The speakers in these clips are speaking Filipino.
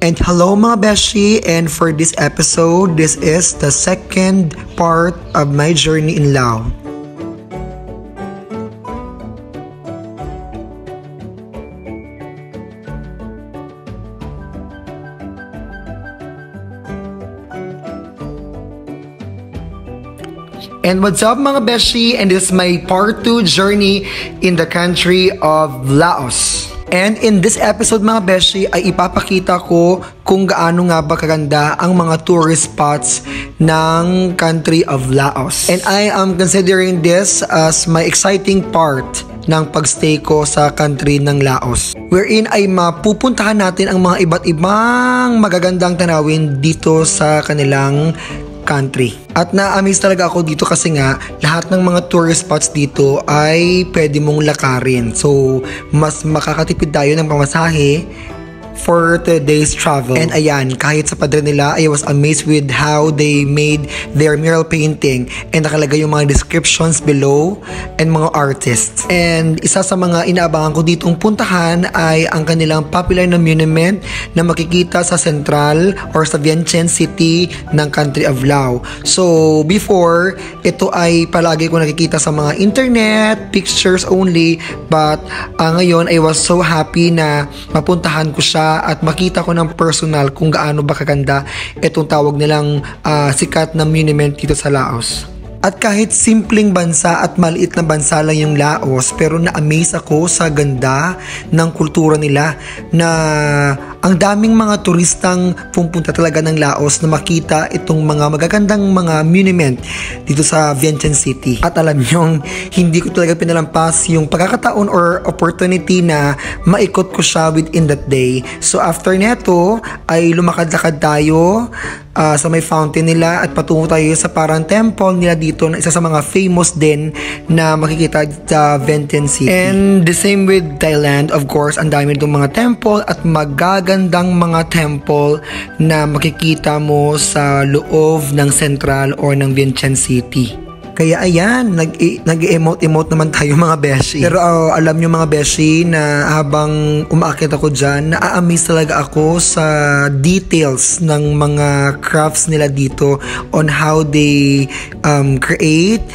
And hello mga beshi, and for this episode, this is the second part of my journey in Laos. And what's up mga beshi, and this is my part 2 journey in the country of Laos. And in this episode mga beshi ay ipapakita ko kung gaano nga ba kaganda ang mga tourist spots ng country of Laos. And I am considering this as my exciting part ng pagstay ko sa country ng Laos, wherein ay mapupuntahan natin ang mga iba't ibang magagandang tanawin dito sa kanilang country. At na-amaze talaga ako dito kasi nga lahat ng mga tourist spots dito ay pwede mong lakarin. So, mas makakatipid tayo ng pamasahe for today's travel. And ayan, kahit sa padre nila, I was amazed with how they made their mural painting and nakalagay yung mga descriptions below and mga artists. And isa sa mga inaabangan ko ditong puntahan ay ang kanilang popular na monument na makikita sa Central or sa Vientiane City ng country of Laos. So before, ito ay palagi ko nakikita sa mga internet, pictures only, but ngayon I was so happy na mapuntahan ko siya at makita ko ng personal kung gaano ba kaganda itong tawag nilang sikat na monument dito sa Laos. At kahit simpleng bansa at maliit na bansa lang yung Laos, pero na-amaze ako sa ganda ng kultura nila na ang daming mga turistang pumunta talaga ng Laos na makita itong mga magagandang mga monument dito sa Vientiane City. At alam nyo, hindi ko talaga pinalampas yung pagkakataon or opportunity na maikot ko siya within that day. So after neto ay lumakad-lakad tayo sa may fountain nila at patungo tayo sa parang temple nila dito na isa sa mga famous din na makikita sa Vientiane City. And the same with Thailand, of course, ang dami nitong mga temple at magagandang mga temple na makikita mo sa loob ng Central or ng Vientiane City. Kaya ayan, nag-emote-emote naman tayo mga beshi. Pero alam nyo mga beshi na habang umaakit ako dyan, na-amaze talaga ako sa details ng mga crafts nila dito on how they create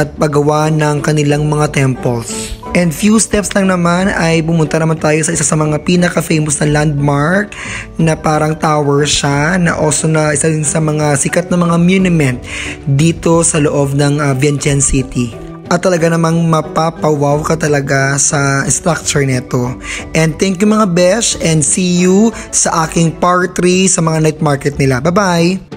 at paggawa ng kanilang mga temples. And few steps lang naman ay pumunta naman tayo sa isa sa mga pinaka-famous na landmark na parang tower siya na also na isa din sa mga sikat na mga monument dito sa loob ng Vientiane City. At talaga namang mapapawaw ka talaga sa structure nito. And thank you mga besh, and see you sa aking part 3 sa mga night market nila. Bye-bye!